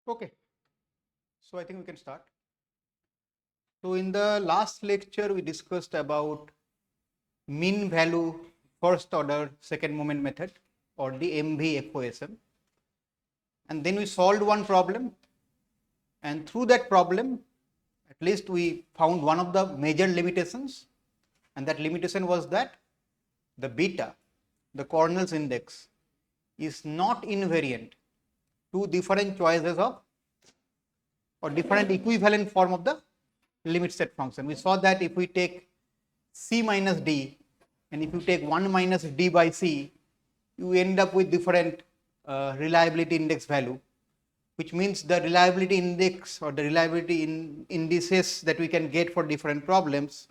Okay, so I think we can start. So in the last lecture, we discussed about mean value first order second moment method, or the MVFOSM. And then we solved one problem, and through that problem, at least we found one of the major limitations, and that limitation was that the beta, the Cornell's index, is not invariant to different choices of or different equivalent form of the limit state function. We saw that if we take c minus d and if you take 1 minus d by c, you end up with different reliability index value, which means the reliability index or the reliability indices that we can get for different problems,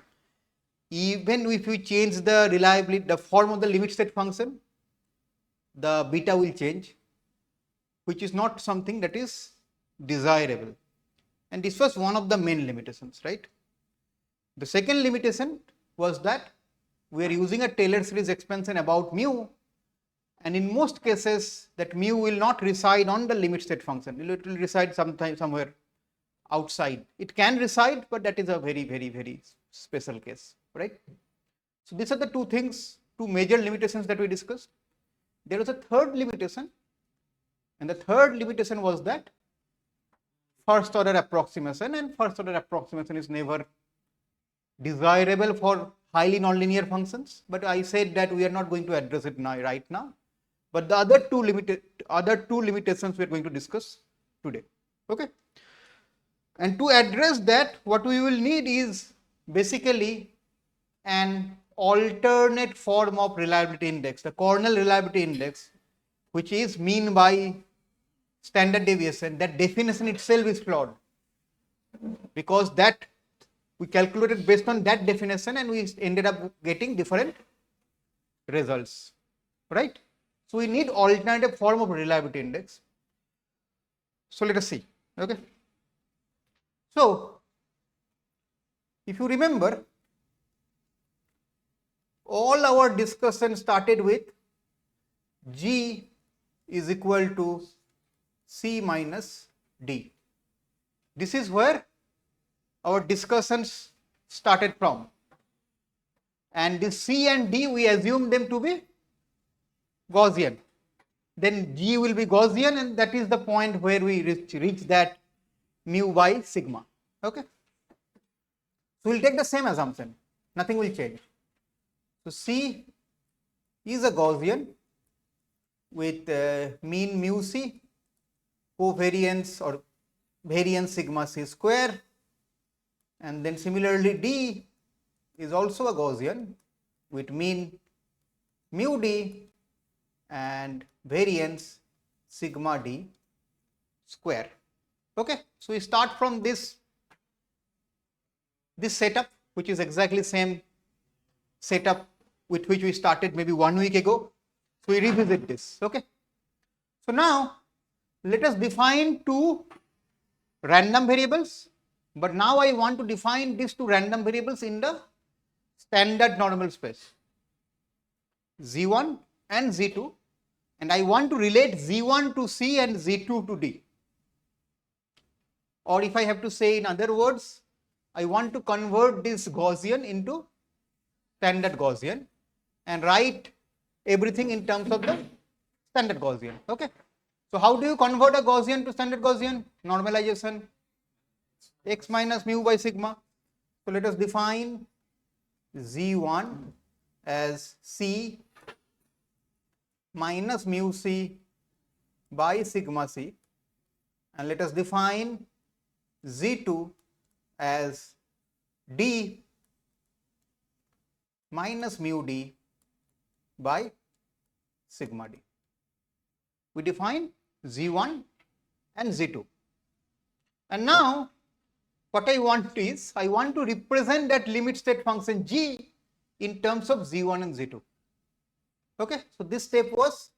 even if we change the reliability, the form of the limit state function, the beta will change, which is not something that is desirable. And this was one of the main limitations, right? The second limitation was that we are using a Taylor series expansion about mu, and in most cases that mu will not reside on the limit state function. It will reside somewhere outside. It can reside, but that is a very special case, right? So these are the two things, two major limitations that we discussed. There was a third limitation, and the third limitation was that first order approximation, and first order approximation is never desirable for highly nonlinear functions, but I said that we are not going to address it now, right now. But the other two limitations we are going to discuss today. Okay. And to address that, what we will need is basically an alternate form of reliability index, the Cornell reliability index, which is mean by standard deviation. That definition itself is flawed, because that we calculated based on that definition and we ended up getting different results, right? So we need alternative form of reliability index. So let us see. Okay. So if you remember, all our discussion started with G is equal to C minus D. This is where our discussions started from. And this C and D, we assume them to be Gaussian. Then G will be Gaussian, and that is the point where we reach that mu by sigma. Okay. So we'll take the same assumption, nothing will change. So C is a Gaussian with mean mu C, covariance or variance sigma C square, and then similarly D is also a Gaussian with mean mu D and variance sigma D square. Okay, so we start from this setup, which is exactly same setup with which we started maybe 1 week ago. So we revisit this. Okay, so now let us define two random variables, but now I want to define these two random variables in the standard normal space, Z1 and Z2, and I want to relate Z1 to C and Z2 to D. Or if I have to say in other words, I want to convert this Gaussian into standard Gaussian and write everything in terms of the standard Gaussian. Okay. So how do you convert a Gaussian to standard Gaussian? Normalization, x minus mu by sigma. So let us define Z1 as C minus mu C by sigma C, and let us define Z2 as D minus mu D by sigma D. We define Z1 and Z2. And now what I want is, I want to represent that limit state function G in terms of Z1 and Z2. Okay, so this step was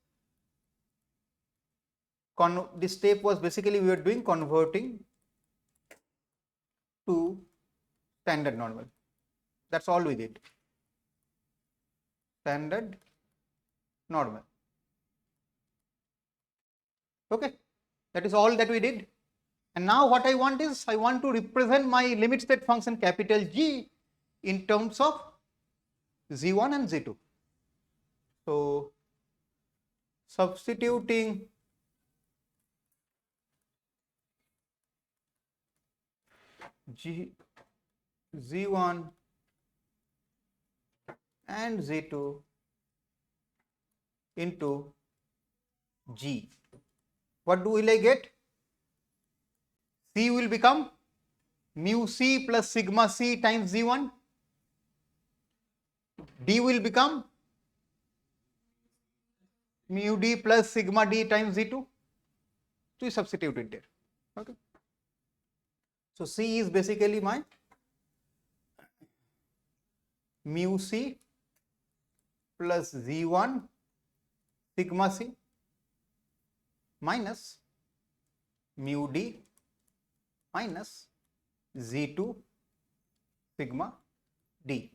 basically we were doing converting to standard normal. That's all we did. Standard normal. Okay, that is all that we did. And now what I want is, I want to represent my limit state function capital G in terms of Z1 and Z2. So substituting Z1 and Z2 into G. What will I get? C will become mu C plus sigma C times Z1. D will become mu D plus sigma D times Z2. So you substitute it there. Okay. So C is basically my mu C plus Z1 sigma C minus mu D minus Z2 sigma D,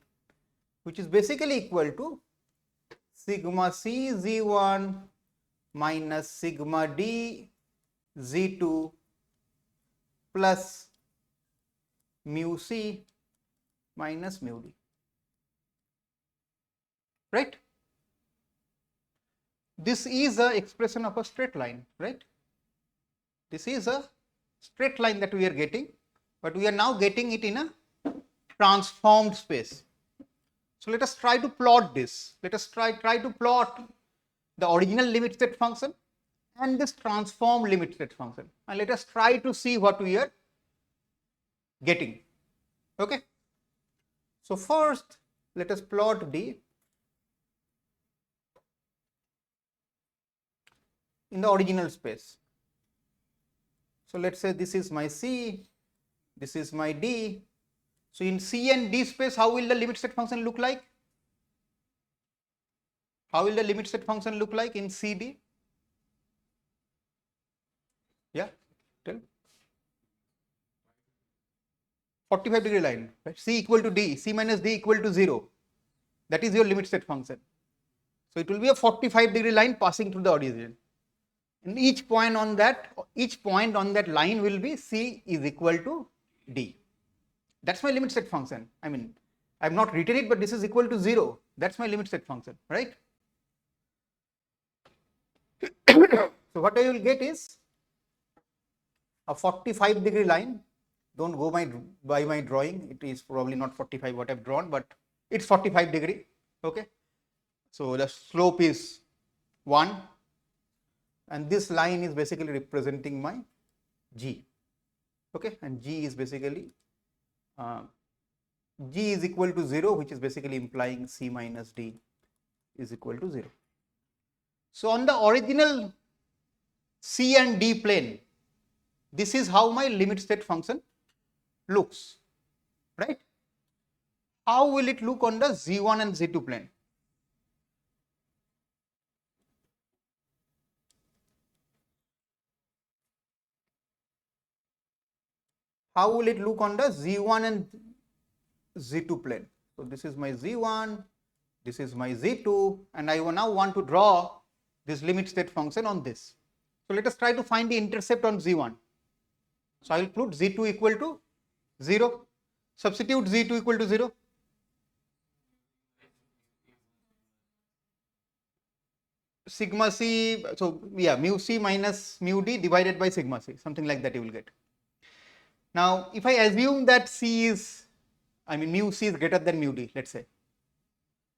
which is basically equal to sigma C Z1 minus sigma D Z2 plus mu C minus mu D. Right? This is a expression of a straight line, right? This is a straight line that we are getting, but we are now getting it in a transformed space. So let us try to plot this. Let us try to plot the original limit state function and this transformed limit state function, and let us try to see what we are getting. Okay. So first, let us plot the in the original space. So let's say this is my C, this is my D. So in C and D space, how will the limit state function look like? How will the limit state function look like in CD? Yeah, tell. 45-degree line, right? C equal to D, C minus D equal to 0. That is your limit state function. So it will be a 45-degree line passing through the origin. And each point on that line will be C is equal to D. That's my limit state function. I mean, I have not written it, but this is equal to 0. That's my limit state function, right? So what I will get is a 45-degree line. Don't go by my drawing. It is probably not 45 what I've drawn, but it's 45 degree. Okay. So the slope is 1, and this line is basically representing my G. Okay, and G is basically G is equal to 0, which is basically implying C minus D is equal to 0. So on the original C and D plane, this is how my limit state function looks, right? How will it look on the Z1 and Z2 plane? How will it look on the Z1 and Z2 plane? So this is my Z1, this is my Z2, and I now want to draw this limit state function on this. So let us try to find the intercept on Z1. So I will put Z2 equal to 0. Substitute Z2 equal to 0. Sigma C, so yeah, mu C minus mu D divided by sigma C, something like that you will get. Now, if I assume that mu C is greater than mu D, let's say,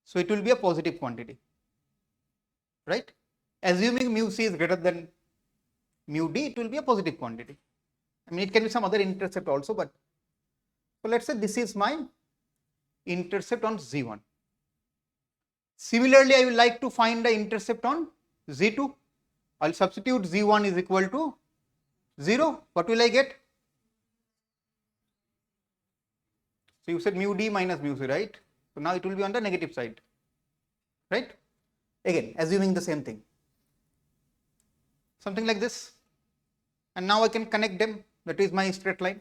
so it will be a positive quantity, right? Assuming mu C is greater than mu D, it will be a positive quantity. I mean, it can be some other intercept also, but so let's say this is my intercept on Z1. Similarly, I will like to find the intercept on Z2. I'll substitute Z1 is equal to 0. What will I get? So you said mu D minus mu C, right? So now it will be on the negative side, right? Again, assuming the same thing. Something like this. And now I can connect them. That is my straight line.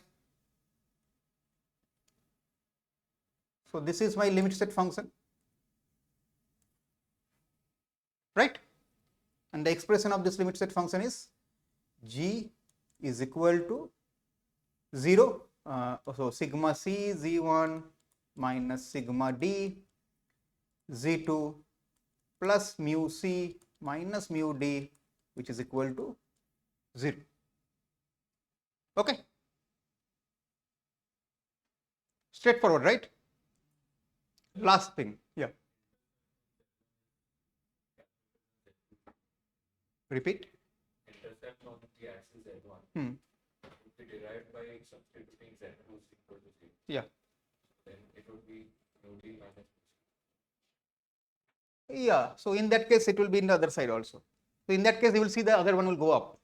So this is my limit state function, right? And the expression of this limit state function is G is equal to 0. So sigma c z1 minus sigma d z2 plus mu c minus mu d, which is equal to 0. Okay. Straightforward, right? Last thing. Yeah. Repeat. Intercept on the axis Z1 Hmm. would be derived by substituting Z2 is equal to 0. Yeah. Then it would be mu d minus Yeah. So in that case, it will be in the other side also. So in that case, you will see the other one will go up.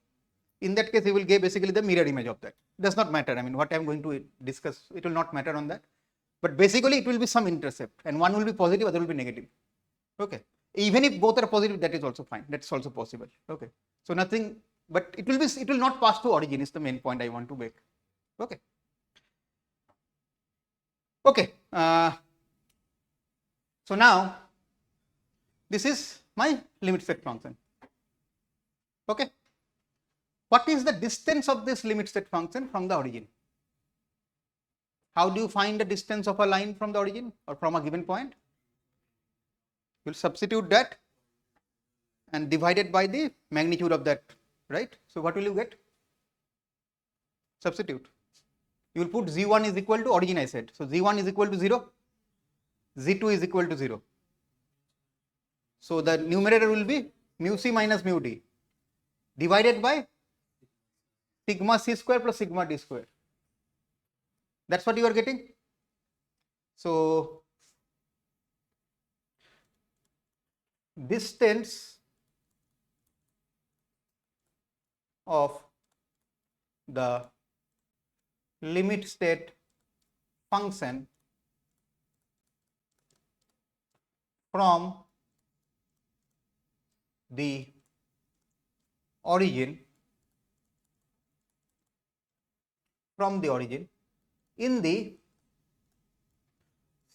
In that case, you will get basically the mirror image of that. Does not matter. I mean, what I am going to discuss, it will not matter on that. But basically, it will be some intercept, and one will be positive, other will be negative. Okay. Even if both are positive, that is also fine. That's also possible. Okay. So nothing, but it will not pass to origin is the main point I want to make. Okay. Okay. So now this is my limit state function. Okay. What is the distance of this limit state function from the origin? How do you find the distance of a line from the origin or from a given point? You will substitute that and divide it by the magnitude of that, right? So what will you get? Substitute. You will put z1 is equal to origin, I said. So z1 is equal to 0, z2 is equal to 0. So the numerator will be mu c minus mu d divided by sigma c square plus sigma d square. That's what you are getting. So distance of the limit state function from the origin in the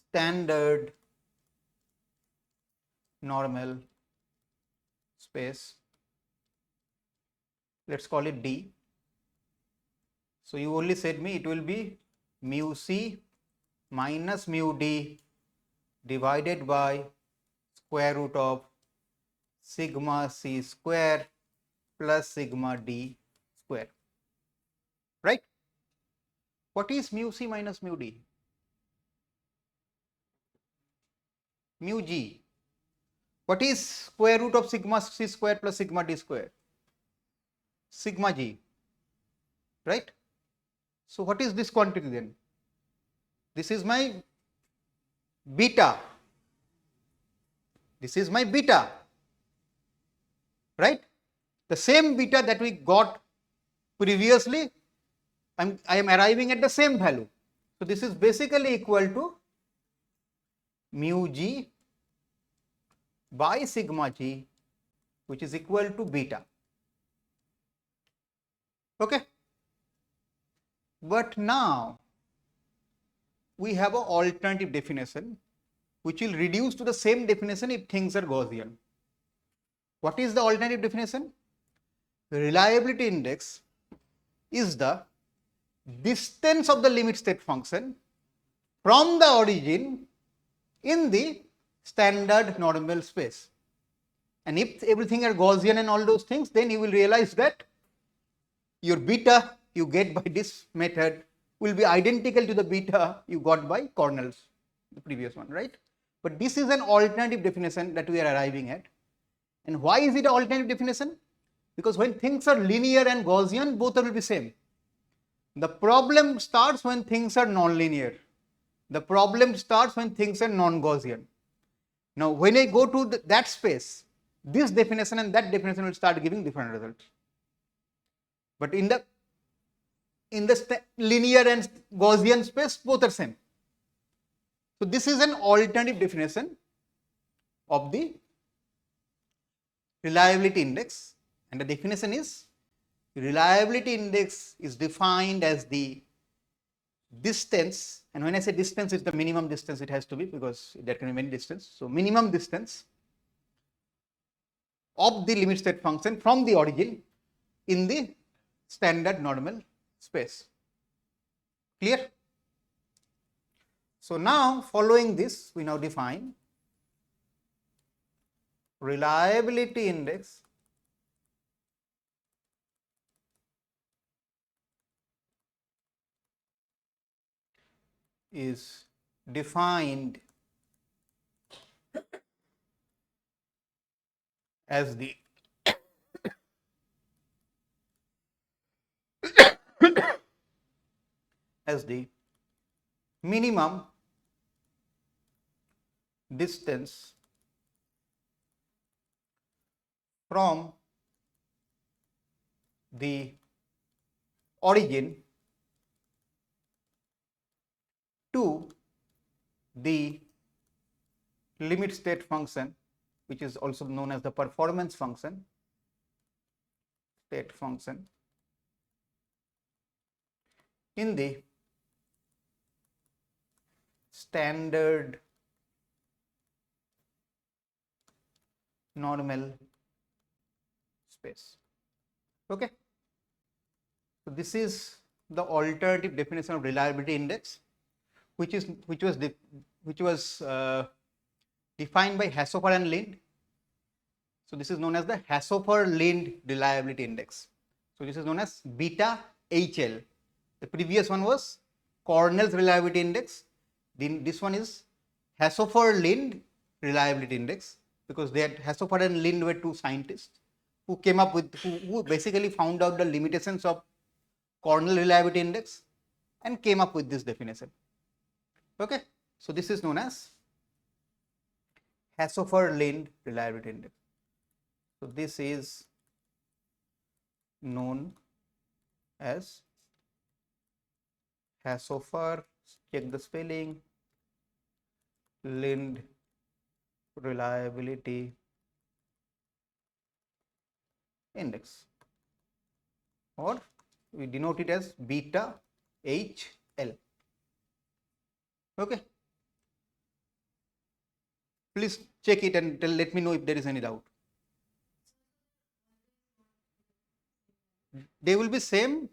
standard normal space, let's call it D. So you only said me it will be mu c minus mu d divided by square root of sigma c square plus sigma d square, right? What is mu c minus mu d? Mu g. What is square root of sigma c square plus sigma d square? Sigma g, right? So what is this quantity then? This is my beta. This is my beta, right? The same beta that we got previously, I am arriving at the same value. So this is basically equal to mu g by sigma g, which is equal to beta. Okay. But now we have an alternative definition which will reduce to the same definition if things are Gaussian. What is the alternative definition? The reliability index is the distance of the limit state function from the origin in the standard normal space. And if everything are Gaussian and all those things, then you will realize that your beta you get by this method will be identical to the beta you got by Cornell's, the previous one, right? But this is an alternative definition that we are arriving at. And why is it an alternative definition? Because when things are linear and Gaussian, both will be same. The problem starts when things are non-linear. The problem starts when things are non-Gaussian. Now, when I go to that space, this definition and that definition will start giving different results. But in the linear and Gaussian space, both are same. So this is an alternative definition of the reliability index, and the definition is reliability index is defined as the distance, and when I say distance, it's the minimum distance it has to be, because there can be many distance. So minimum distance of the limit state function from the origin in the standard normal space. Clear? So now following this, we now define reliability index is defined as the as the minimum distance from the origin to the limit state function, which is also known as the performance function, state function, in the standard normal space. Okay. So this is the alternative definition of reliability index, which was defined by Haushofer and Lind. So this is known as the Haushofer-Lind reliability index. So this is known as beta HL. The previous one was Cornell's reliability index. Then this one is Haushofer-Lind reliability index, because they had Haushofer and Lind were two scientists who came up with who basically found out the limitations of Cornell reliability index and came up with this definition. Okay, so this is known as Haushofer-Lind reliability index. So this is known as Haushofer, check the spelling, Lind reliability index, or we denote it as beta HL. Okay. Please check it and let me know if there is any doubt. They will be same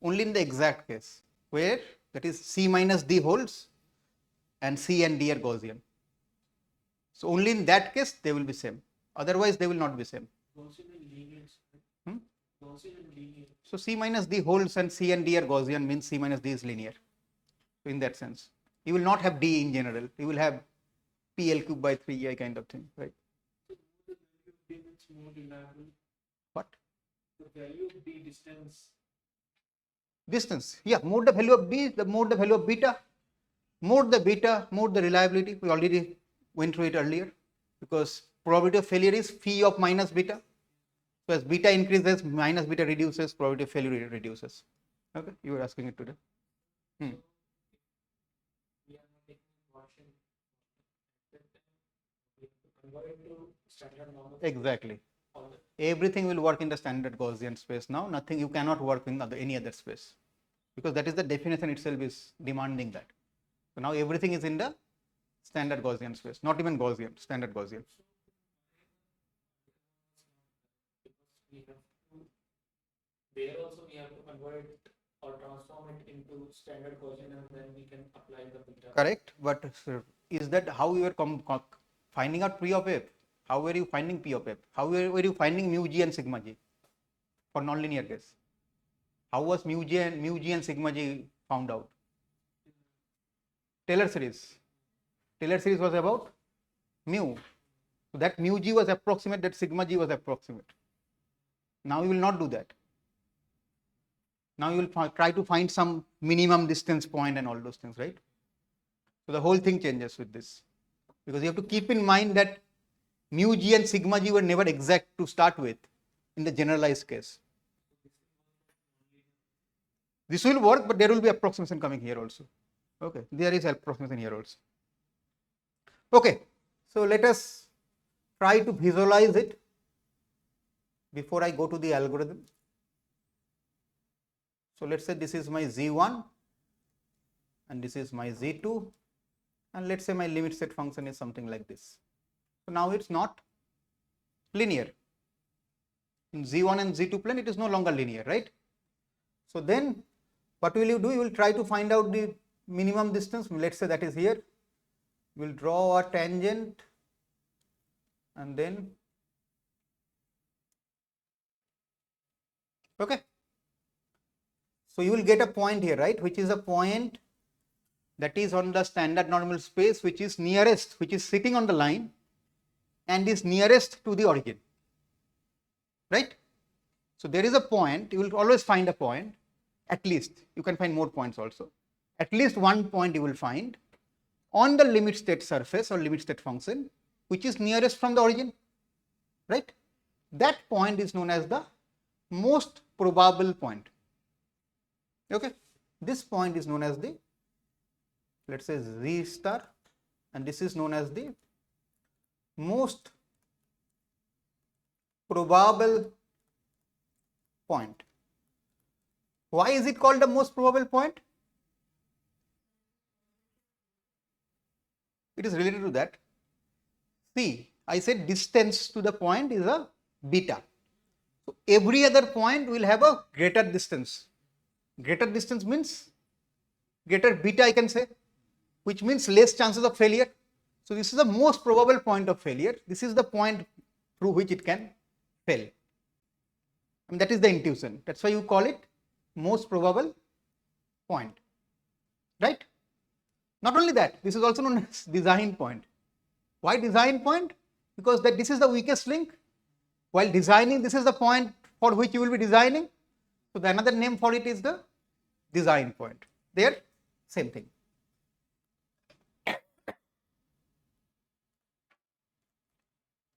only in the exact case where that is C minus D holds and C and D are Gaussian. So only in that case they will be same. Otherwise they will not be same. So C minus D holds and C and D are Gaussian means C minus D is linear. So in that sense, you will not have D in general. You will have PL cube by 3I kind of thing, right? What? The value of D Distance. Yeah, more the value of D, the more the value of beta. More the beta, more the reliability. We already went through it earlier, because probability of failure is phi of minus beta. So as beta increases, minus beta reduces, probability of failure reduces. Okay, you were asking it today. Exactly. Everything will work in the standard Gaussian space now. Nothing, you cannot work in any other space, because that is the definition itself is demanding that. So now everything is in the standard Gaussian space, not even Gaussian, standard Gaussian. There also we have to convert or transform it into standard Gaussian, and then we can apply the beta. Correct, but is that how you are finding out P of F? How were you finding P of F? How were you finding mu G and sigma G for nonlinear case? How was mu G and sigma G found out? Taylor series. Taylor series was about mu. So that mu G was approximate, that sigma G was approximate. Now you will not do that. Now you will try to find some minimum distance point and all those things, right? So the whole thing changes with this, because you have to keep in mind that mu G and sigma G were never exact to start with in the generalized case. This will work, but there will be approximation coming here also. Okay, there is approximation here also. Okay, so let us try to visualize it before I go to the algorithm. So let's say this is my Z1 and this is my Z2, and let's say my limit state function is something like this. So now it's not linear. In Z1 and Z2 plane, it is no longer linear, right? So then What will you do? You will try to find out the minimum distance. Let's say that is here. We will draw a tangent and then, okay. So you will get a point here, right, which is a point that is on the standard normal space, which is nearest, which is sitting on the line and is nearest to the origin, right? So there is a point, you will always find a point, at least, you can find more points also. At least one point you will find on the limit state surface or limit state function, which is nearest from the origin, right? That point is known as the most probable point. Okay, this point is known as the, let's say, Z star, and this is known as the most probable point. Why is it called the most probable point? It is related to that. See, I said distance to the point is a beta. So every other point will have a greater distance. Greater distance means greater beta, I can say, which means less chances of failure. So this is the most probable point of failure. This is the point through which it can fail. And that is the intuition. That's why you call it most probable point, right? Not only that, this is also known as design point. Why design point? Because that this is the weakest link. While designing, this is the point for which you will be designing. So the another name for it is the design point. There, same thing.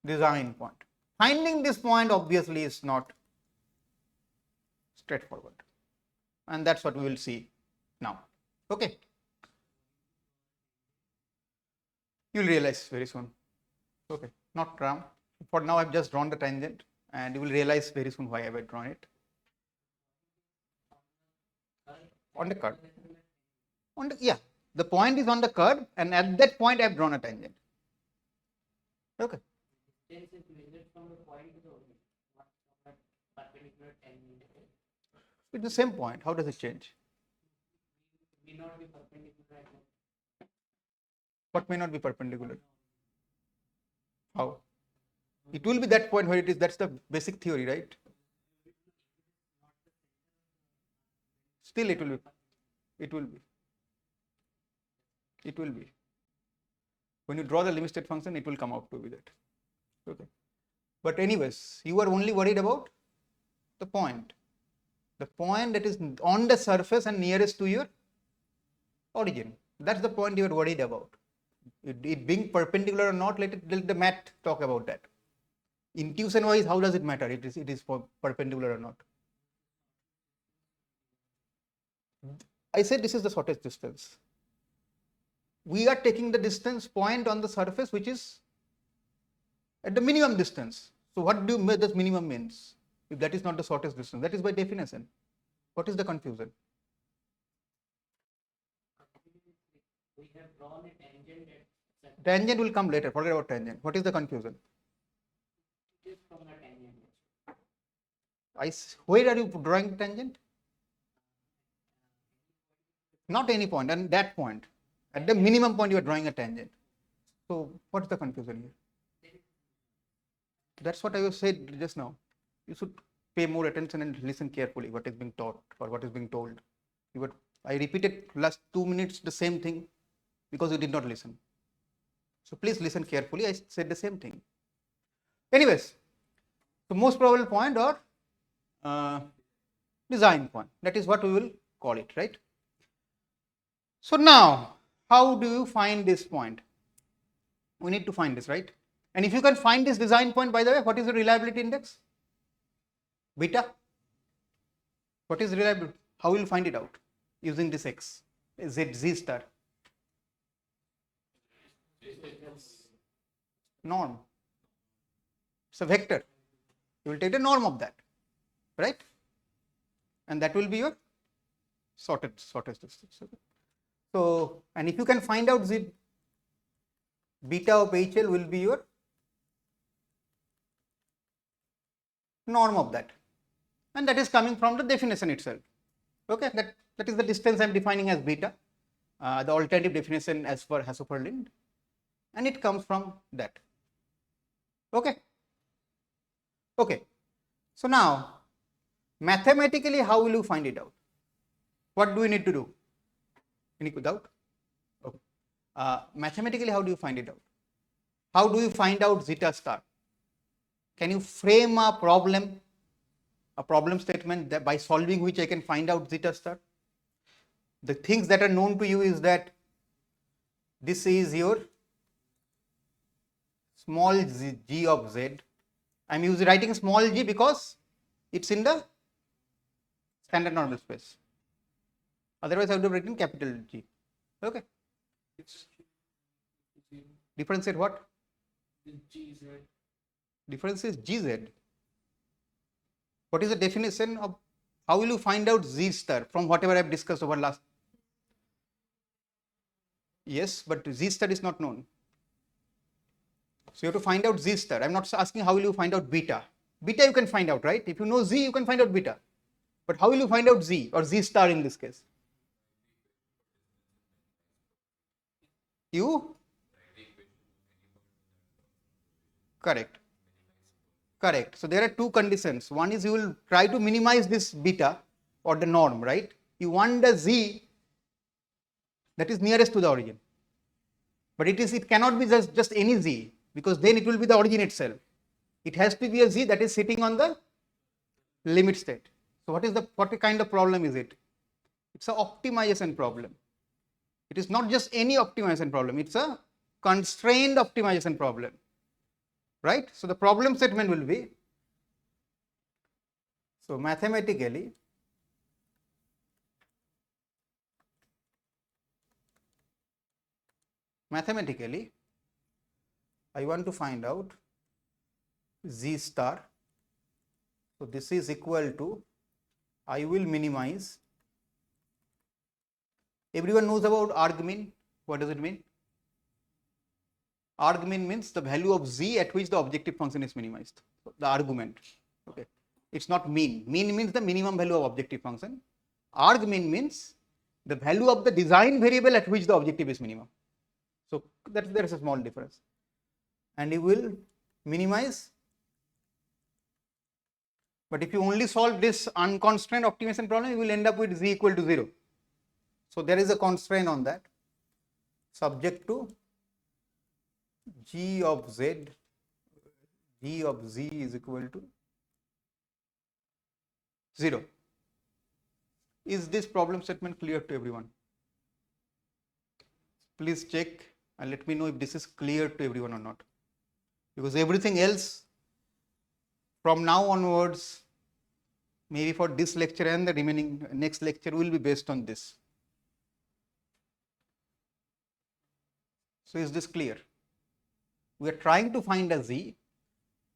Design point. Finding this point obviously is not straightforward, and that's what we will see now. Okay, you'll realize very soon. Okay, not now. For now, I've just drawn the tangent, and you will realize very soon why I've drawn it. On the curve. On the, yeah, the point is on the curve, and at that point, I've drawn a tangent. Okay. It's the same point. How does it change? What may not be perpendicular? How? It will be that point where it is. That's the basic theory, right? Still, it will be. It will be. It will be. When you draw the limit state function, it will come out to be that. Okay. But anyways, you are only worried about the point. The point that is on the surface and nearest to your origin. That's the point you are worried about. It being perpendicular or not, let the math talk about that. Intuition wise, how does it matter? It is perpendicular or not? I said this is the shortest distance. We are taking the distance point on the surface which is at the minimum distance. So what do this minimum means? If that is not the shortest distance, that is by definition. What is the confusion? We have drawn a tangent. Tangent will come later. Forget about tangent. What is the confusion? It is from a tangent. Where are you drawing tangent? Not any point, and that point. At the minimum point, you are drawing a tangent. So, what's the confusion here? That's what I said just now. You should pay more attention and listen carefully what is being taught or what is being told. I repeated last 2 minutes the same thing because you did not listen. So please listen carefully. I said the same thing. Anyways, the most probable point or design point. That is what we will call it, right? So now, how do you find this point? We need to find this, right? And if you can find this design point, by the way, what is the reliability index? Beta. What is reliable? How will you find it out? Using this X, Z star. Norm. It's a vector. You will take the norm of that, right? And that will be your shortest distance. So, and if you can find out Z, beta of HL will be your norm of that, and that is coming from the definition itself. Okay, that is the distance I am defining as beta, the alternative definition as per Hasofer-Lind, and it comes from that. Okay. Okay. So now, mathematically, how will you find it out? What do we need to do? Any doubt? Okay. Mathematically, how do you find it out? How do you find out zeta star? Can you frame a problem statement that by solving which I can find out zeta star? The things that are known to you is that this is your small g of z. I'm writing small g because it's in the standard normal space. Otherwise, I would have written capital G. Okay. Differentiate what? GZ. Difference is gz. What is the definition of, how will you find out z star from whatever I have discussed over last? Yes, but z star is not known. So you have to find out z star. I'm not asking how will you find out beta. Beta you can find out, right? If you know z, you can find out beta. But how will you find out z or z star in this case? You? Correct. Correct. So there are two conditions. One is you will try to minimize this beta or the norm, right? You want the z that is nearest to the origin. But it cannot be just any z, because then it will be the origin itself. It has to be a z that is sitting on the limit state. So what kind of problem is it? It's an optimization problem. It is not just any optimization problem, it's a constrained optimization problem, right? So the problem statement will be, so mathematically, I want to find out z star. So this is equal to, I will minimize. Everyone knows about argmin. What does it mean? Argmin means the value of z at which the objective function is minimized. So the argument. Okay. It's not mean. Mean means the minimum value of objective function. Argmin means the value of the design variable at which the objective is minimum. So there is a small difference. And you will minimize. But if you only solve this unconstrained optimization problem, you will end up with z equal to 0. So there is a constraint on that, subject to g of z, g of z is equal to 0. Is this problem statement clear to everyone? Please check and let me know if this is clear to everyone or not. Because everything else from now onwards, maybe for this lecture and the remaining next lecture, will be based on this. So is this clear? We are trying to find a z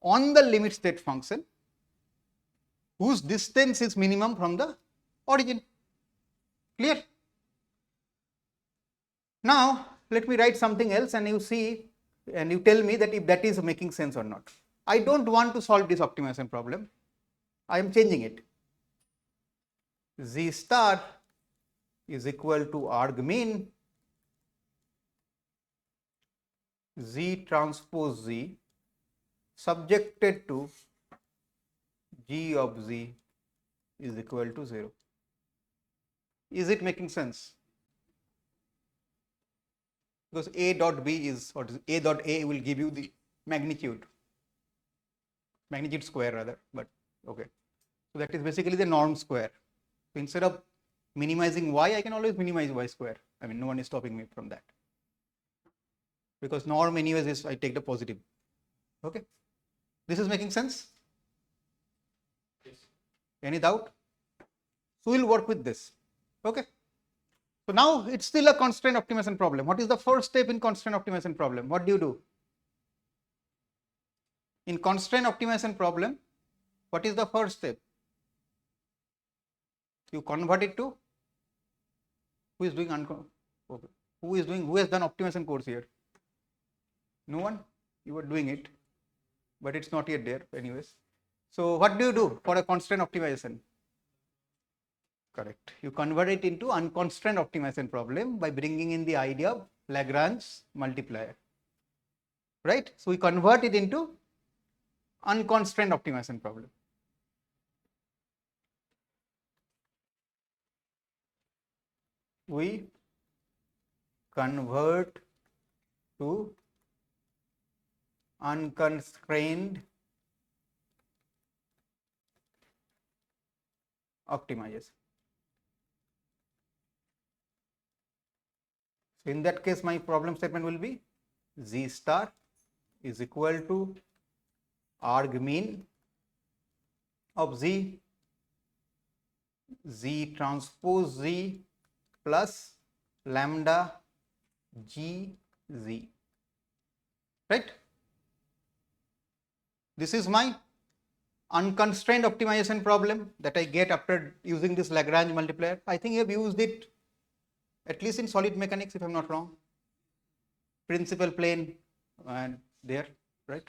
on the limit state function whose distance is minimum from the origin. Clear? Now let me write something else and you see and you tell me that if that is making sense or not. I don't want to solve this optimization problem. I am changing it. Z star is equal to argmin Z transpose Z subjected to G of Z is equal to 0. Is it making sense? Because A dot B is, or A dot A will give you the magnitude square rather, but okay. So that is basically the norm square. So instead of minimizing y, I can always minimize y square. I mean, no one is stopping me from that. Because norm anyways is, I take the positive. Okay. This is making sense? Yes. Any doubt? So we'll work with this. Okay. So now it's still a constraint optimization problem. What is the first step in constraint optimization problem? What do you do? In constraint optimization problem, what is the first step? You convert it to, who is doing okay. Who has done optimization course here? No one? You were doing it, but it's not yet there anyways. So what do you do for a constraint optimization? Correct. You convert it into unconstrained optimization problem by bringing in the idea of Lagrange multiplier. Right? So we convert it into unconstrained optimization problem. We convert to unconstrained optimization. So in that case, my problem statement will be Z star is equal to arg mean of Z, Z transpose Z plus lambda G Z. Right? This is my unconstrained optimization problem that I get after using this Lagrange multiplier. I think you have used it at least in solid mechanics, if I'm not wrong. Principal plane and there, right?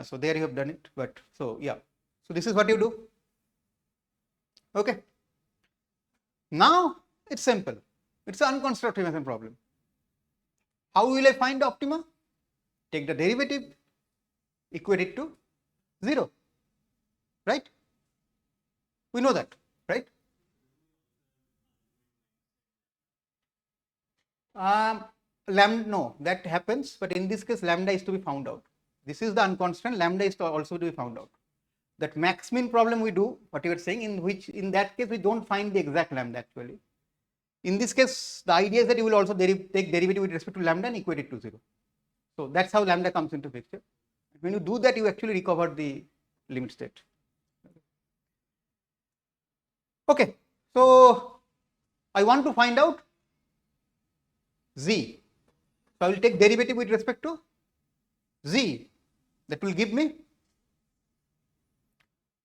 So there you have done it, but so yeah. So this is what you do. Okay. Now it's simple. It's an unconstrained optimization problem. How will I find the optima? Take the derivative, equate it to 0, right? We know that, right? Lambda, no, that happens, but in this case, lambda is to be found out. This is the unconstrained, lambda is to also to be found out. That max min problem we do, what you are saying, in which in that case we don't find the exact lambda actually. In this case, the idea is that you will also take derivative with respect to lambda and equate it to 0. So that's how lambda comes into picture. When you do that, you actually recover the limit state. Okay, so I want to find out Z. So I will take derivative with respect to Z. That will give me.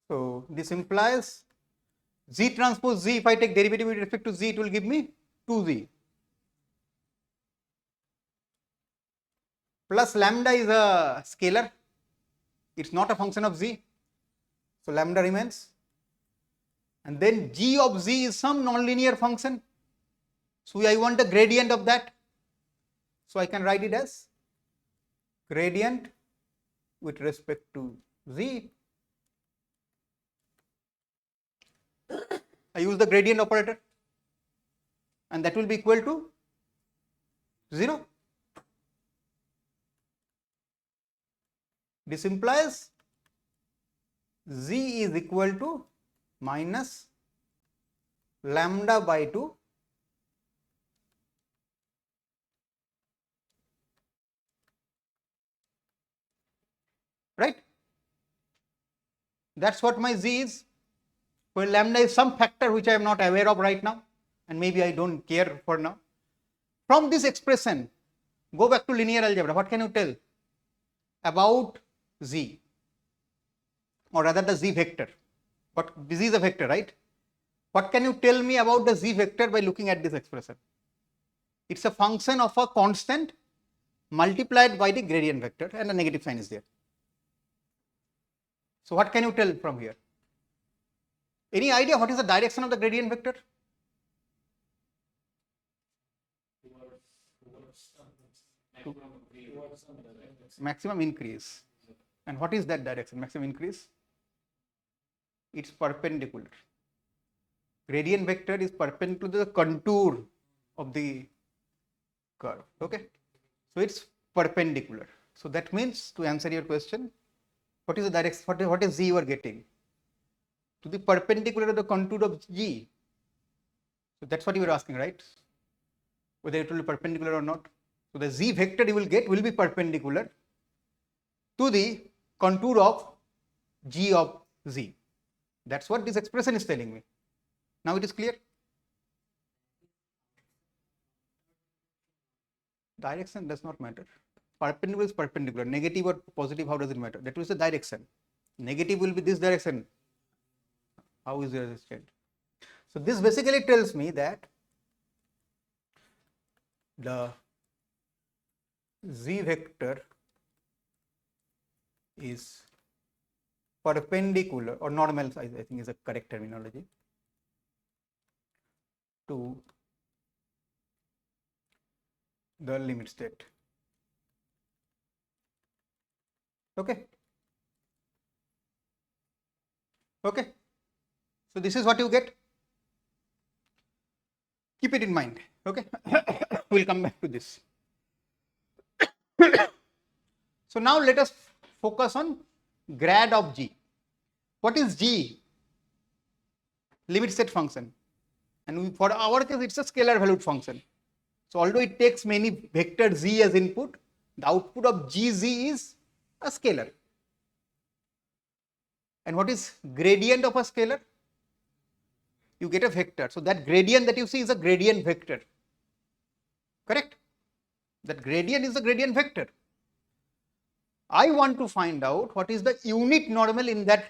So this implies Z transpose Z. If I take derivative with respect to Z, it will give me 2Z. Plus lambda is a scalar. It's not a function of Z. So lambda remains. And then G of Z is some nonlinear function. So I want the gradient of that. So I can write it as gradient with respect to Z. I use the gradient operator and that will be equal to 0. This implies Z is equal to minus lambda by 2 right. That's what my Z is, where lambda is some factor which I am not aware of right now and maybe I don't care for now. From this expression, go back to linear algebra. What can you tell about Z, or rather the Z vector? What Z is a vector, right? What can you tell me about the Z vector by looking at this expression? It's a function of a constant multiplied by the gradient vector and a negative sign is there. So what can you tell from here? Any idea what is the direction of the gradient vector? Maximum increase. And what is that direction? Maximum increase? It's perpendicular. Gradient vector is perpendicular to the contour of the curve. Okay. So it's perpendicular. So that means, to answer your question, what is the direction? What is Z you are getting? To the perpendicular of the contour of G. So that's what you were asking, right? Whether it will be perpendicular or not. So the Z vector you will get will be perpendicular to the contour of G of Z. That's what this expression is telling me. Now it is clear? Direction does not matter. Perpendicular is perpendicular. Negative or positive, how does it matter? That is the direction. Negative will be this direction. How is the resistant? So this basically tells me that the Z vector is perpendicular, or normal, I think is a correct terminology, to the limit state. Okay. Okay. So this is what you get. Keep it in mind. Okay. We'll come back to this. So now let us focus on grad of G. What is G? Limit state function. And for our case, it's a scalar valued function. So although it takes many vector Z as input, the output of GZ is a scalar. And what is gradient of a scalar? You get a vector. So that gradient that you see is a gradient vector. Correct? That gradient is a gradient vector. I want to find out what is the unit normal in that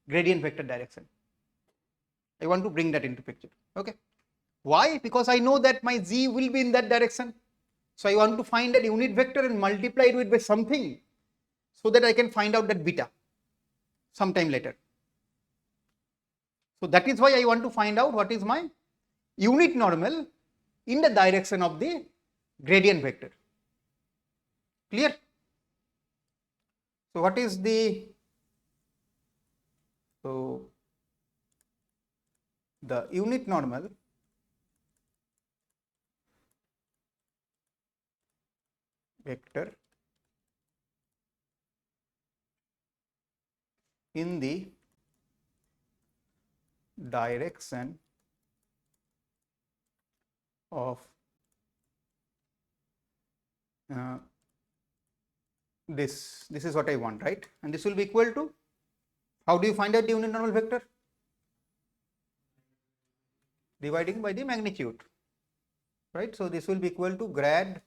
gradient vector direction. I want to bring that into picture. Okay. Why? Because I know that my Z will be in that direction. So I want to find that unit vector and multiply it with by something so that I can find out that beta sometime later. So that is why I want to find out what is my unit normal in the direction of the gradient vector. Clear? So what is the unit normal vector in the direction of this is what I want, right? And this will be equal to, how do you find out the unit normal vector? Dividing by the magnitude, right? So this will be equal to grad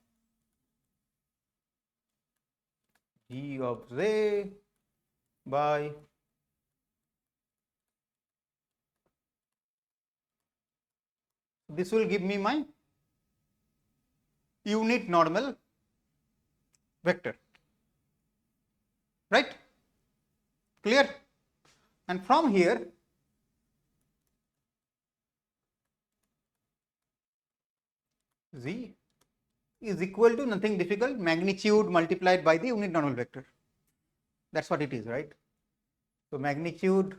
G of Z by this will give me my unit normal vector, right? Clear? And from here Z is equal to nothing difficult, magnitude multiplied by the unit normal vector. That's what it is, right? So magnitude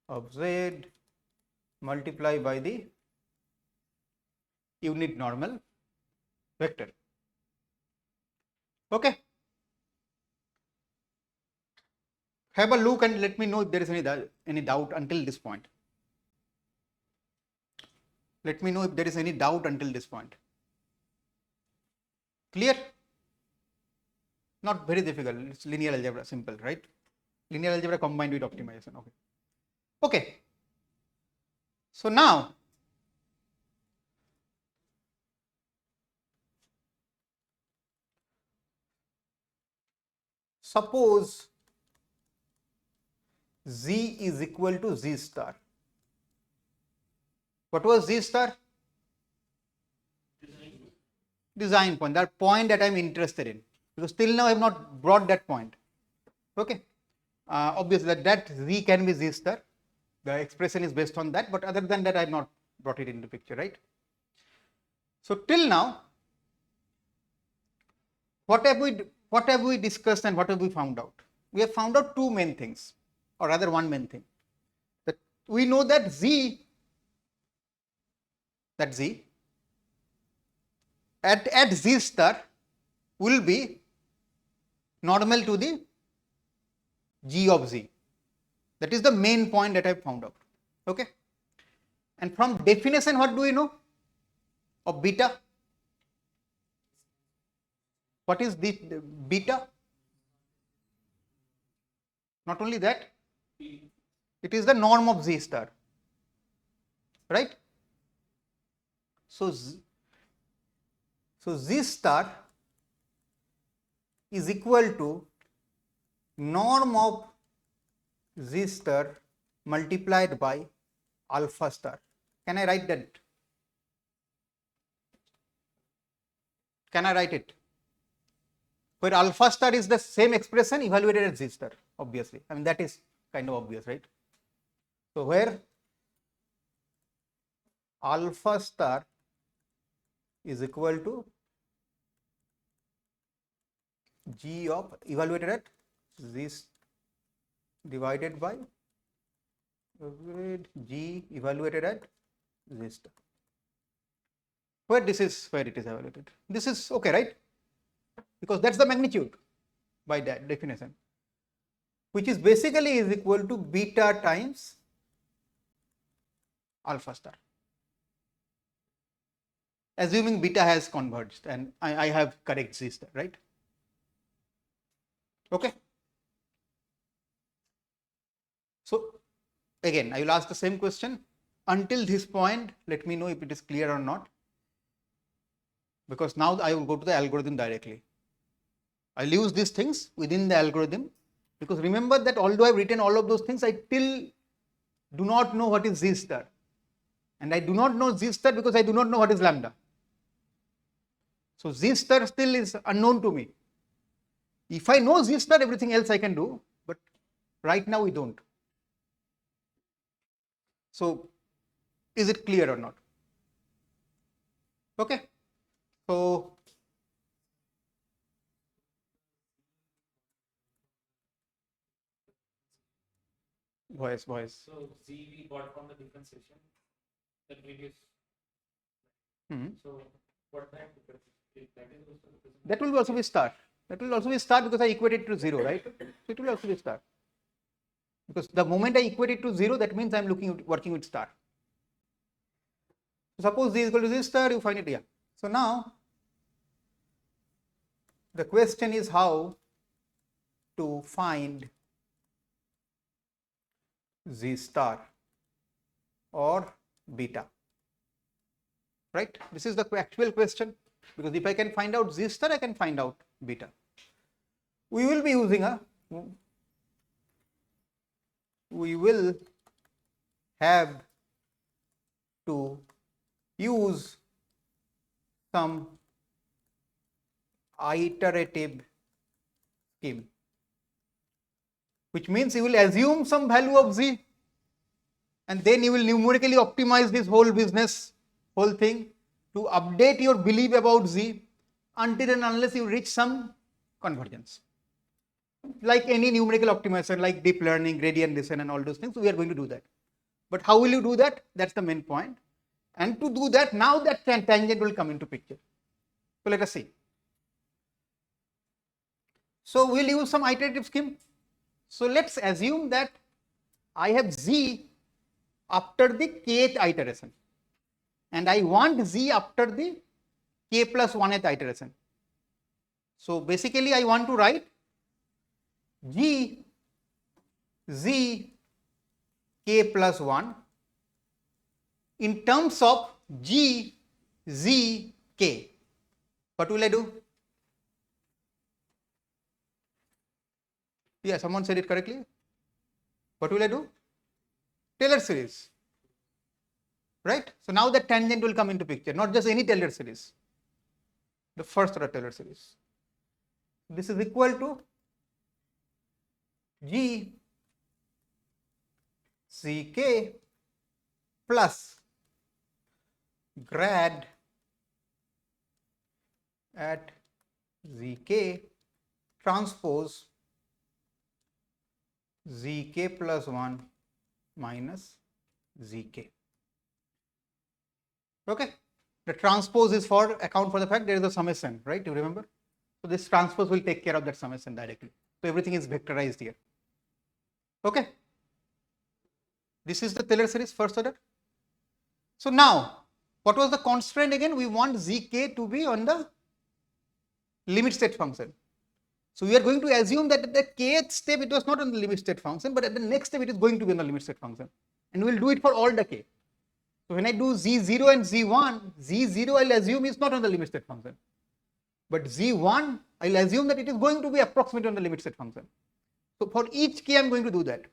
of Z multiplied by the unit normal vector. Okay. Have a look and let me know if there is any doubt until this point. Let me know if there is any doubt until this point. Clear? Not very difficult. It's linear algebra, simple, right? Linear algebra combined with optimization. Okay. Okay. So now, suppose Z is equal to Z star. What was Z star? Design point, that point that I am interested in. Because till now I have not brought that point. Okay. Obviously that Z can be Z star. The expression is based on that, but other than that I have not brought it into picture, right? So till now, what have we discussed and what have we found out? We have found out two main things, or rather one main thing. That we know that Z at Z star will be normal to the G of Z. That is the main point that I have found out. Okay. And from definition, what do we know of beta? What is the beta? Not only that, it is the norm of Z star, right? So Z star is equal to norm of Z star multiplied by alpha star. Can I write that? Can I write it? Where alpha star is the same expression evaluated as Z star, obviously. I mean, that is kind of obvious, right? So where alpha star is equal to G of evaluated at this divided by G evaluated at this star. Where this is where it is evaluated. This is okay, right? Because that's the magnitude by that definition, which is basically is equal to beta times alpha star. Assuming beta has converged and I have correct Z star, right? Okay. So again, I will ask the same question. Until this point, let me know if it is clear or not. Because now I will go to the algorithm directly. I'll use these things within the algorithm, because remember that although I've written all of those things, I still do not know what is Z star. And I do not know Z star because I do not know what is lambda. So Z star still is unknown to me. If I know Z star, everything else I can do, but right now we don't. So is it clear or not? Okay. So voice. So Z we got from the differentiation, the previous. So what that difference? That will also be star. That will also be star because I equate it to 0, right? So it will also be star. Because the moment I equate it to 0, that means I'm working with star. So suppose Z is equal to Z star, you find it here. So now the question is how to find Z star or beta, right? This is the actual question, because if I can find out Z star, I can find out beta. We will be using we will have to use some iterative scheme, which means you will assume some value of Z and then you will numerically optimize this whole business, whole thing, to update your belief about Z until and unless you reach some convergence. Like any numerical optimization, like deep learning, gradient descent and all those things, we are going to do that. But how will you do that? That's the main point. And to do that, now that tangent will come into picture. So let us see. So we'll use some iterative scheme. So let's assume that I have Z after the kth iteration, and I want Z after the k plus 1th iteration. So basically I want to write G Z k plus 1 in terms of G Z k. What will I do? Yeah, someone said it correctly. What will I do? Taylor series, right? So now the tangent will come into picture, not just any Taylor series, the first order Taylor series. This is equal to G Ck plus grad at Zk transpose Zk plus 1 minus Zk. Okay. The transpose is for account for the fact there is a summation, right? You remember? So this transpose will take care of that summation directly. So everything is vectorized here. Okay. This is the Taylor series first order. So now, what was the constraint again? We want Zk to be on the limit state function. So we are going to assume that at the kth step it was not on the limit state function, but at the next step it is going to be on the limit state function. And we will do it for all the k. So when I do Z0 and Z1, Z0 I'll assume is not on the limit state function. But Z1, I'll assume that it is going to be approximately on the limit state function. So for each k I'm going to do that.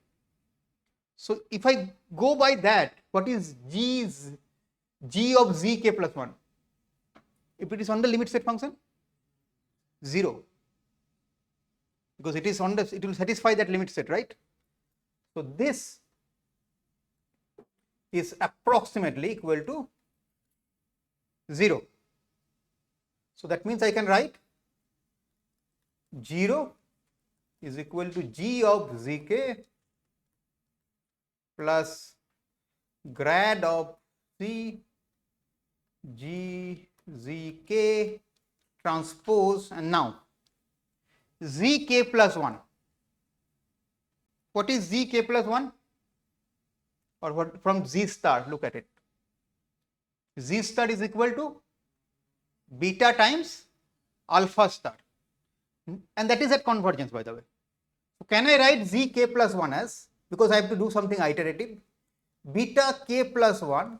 So if I go by that, what is G of Zk plus 1? If it is on the limit state function, 0. Because it is on the, it will satisfy that limit set, right? So this is approximately equal to 0. So that means I can write 0 is equal to g of zk plus grad of c g zk transpose, and now zk plus 1. What is zk plus 1? Or what from z star? Look at it. Z star is equal to beta times alpha star, and that is at convergence, by the way. So can I write zk plus 1 as, because I have to do something iterative, beta k plus 1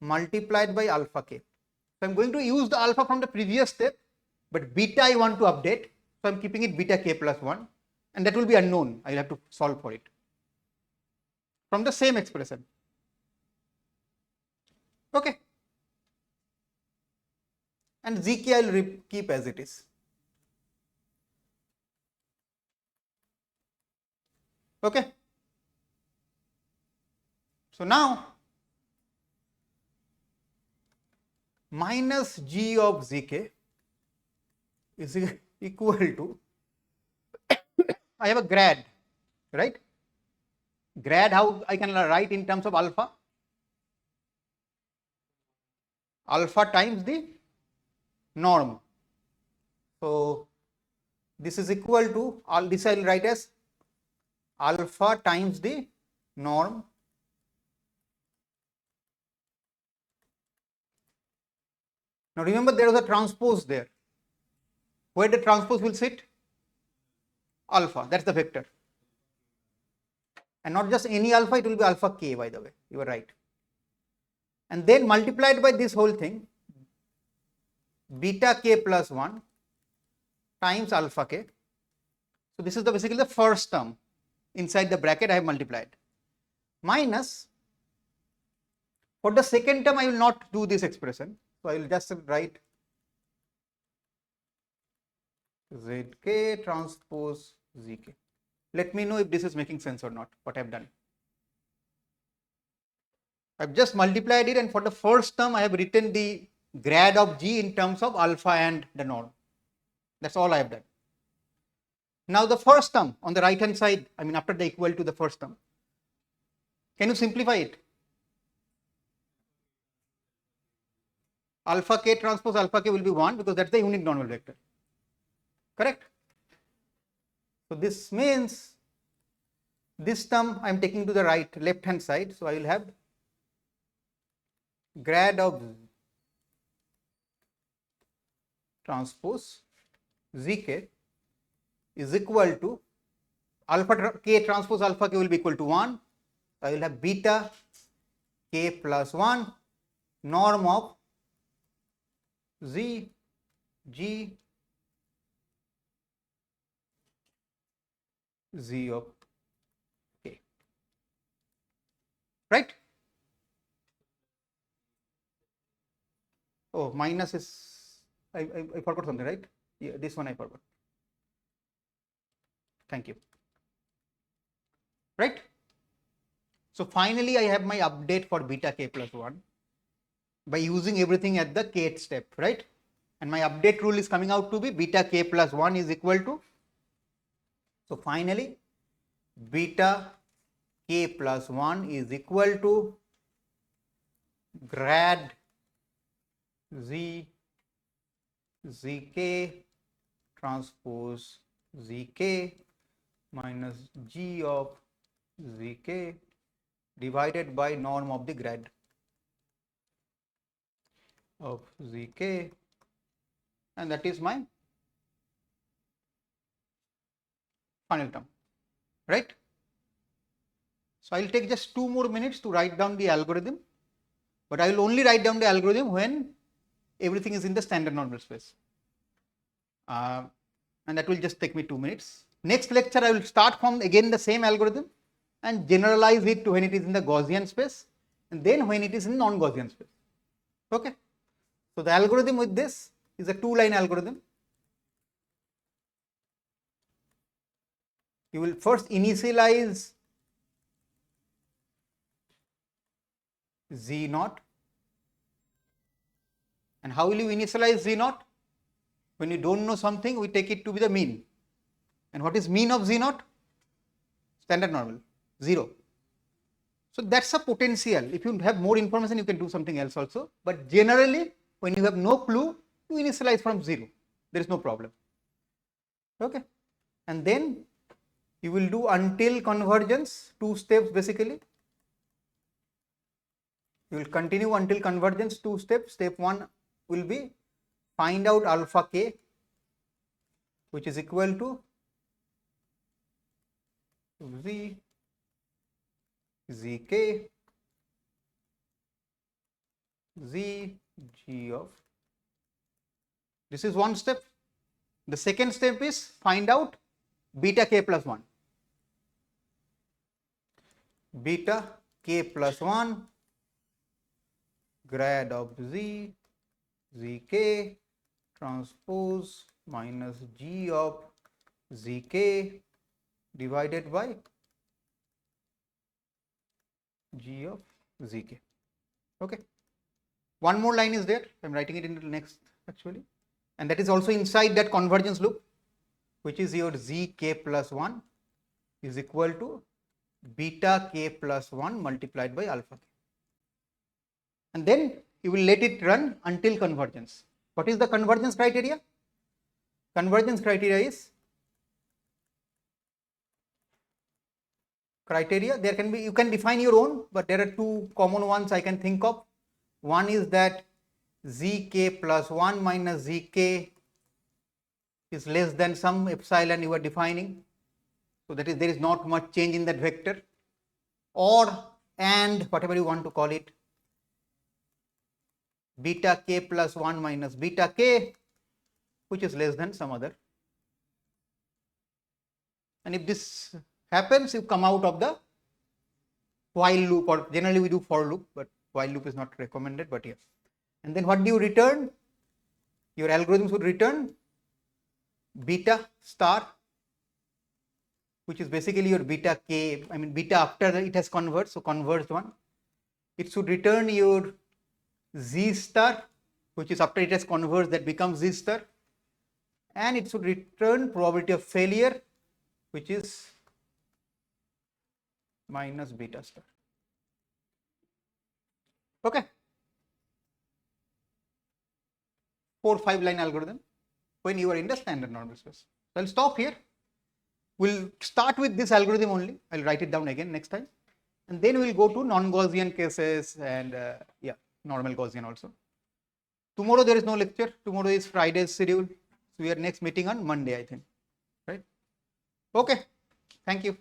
multiplied by alpha k. So I'm going to use the alpha from the previous step, but beta I want to update, so I'm keeping it beta k plus 1, and that will be unknown. I'll have to solve for it from the same expression. Okay. And zk I'll keep as it is. Okay. So now minus g of zk is equal to, I have a grad, right? Grad, how I can write in terms of alpha? Alpha times the norm. So this is equal to, all this I will write as alpha times the norm Now remember, there is a transpose there. Where the transpose will sit? Alpha, that's the vector. And not just any alpha, it will be alpha k, by the way, you are right. And then multiplied by this whole thing, beta k plus 1 times alpha k. So this is basically the first term. Inside the bracket I have multiplied. Minus, for the second term I will not do this expression. So I will just write zk transpose zk. Let me know if this is making sense or not, what I have done. I have just multiplied it, and for the first term I have written the grad of g in terms of alpha and the norm. That's all I have done. Now the first term on the right hand side, I mean after the equal to the first term, can you simplify it? Alpha k transpose alpha k will be 1 because that's the unit normal vector. Correct? So this means this term I am taking to the left hand side. So I will have grad of transpose zk is equal to alpha k transpose alpha k will be equal to 1. I will have beta k plus 1 norm of z g z of k. Right? Oh, minus is, I forgot something, right? Yeah, this one I forgot. Thank you. Right? So finally I have my update for beta k plus 1 by using everything at the kth step, right? And my update rule is coming out to be beta k plus 1 is equal to, so finally beta k plus 1 is equal to grad z zk transpose zk minus g of zk divided by norm of the grad of zk, and that is my final term, right? So I will take just 2 more minutes to write down the algorithm, but I will only write down the algorithm when everything is in the standard normal space, and that will just take me 2 minutes. Next lecture I will start from again the same algorithm and generalize it to when it is in the Gaussian space, and then when it is in non-Gaussian space. Okay. So the algorithm with this is a 2-line algorithm. You will first initialize z naught, And how will you initialize Z0? When you don't know something, we take it to be the mean. And what is mean of Z0? Standard normal, 0. So that's a potential. If you have more information, you can do something else also. But generally, when you have no clue, you initialize from 0. There is no problem. Okay. And then you will do until convergence, 2 steps basically. You will continue until convergence, 2 steps. Step 1 will be find out alpha k, which is equal to z zk z g of. This is one step. The second step is find out beta k plus 1. Beta k plus 1 grad of z zk transpose minus g of zk divided by g of zk. Okay. One more line is there. I am writing it in the next actually. And that is also inside that convergence loop, which is your zk plus 1 is equal to beta k plus 1 multiplied by alpha k. And then you will let it run until convergence. What is the convergence criteria? Convergence criteria is there can be, you can define your own, but there are two common ones I can think of. One is that zk plus 1 minus zk is less than some epsilon you are defining. So that is, there is not much change in that vector, or and whatever you want to call it, beta k plus 1 minus beta k, which is less than some other. And if this happens, you come out of the while loop, or generally we do for loop, but while loop is not recommended, but yes. And then what do you return? Your algorithms would return beta star, which is basically your beta k, I mean beta after it has converged, so converged one. It should return your z star, which is after it has converged, that becomes z star. And it should return probability of failure, which is minus beta star. Okay. 4-5 line algorithm when you are in the standard normal space. So I'll stop here. We'll start with this algorithm only. I'll write it down again next time. And then we'll go to non-Gaussian cases and yeah, normal Gaussian also. Tomorrow there is no lecture. Tomorrow is Friday's schedule. So we are next meeting on Monday, I think. Right? Okay. Thank you.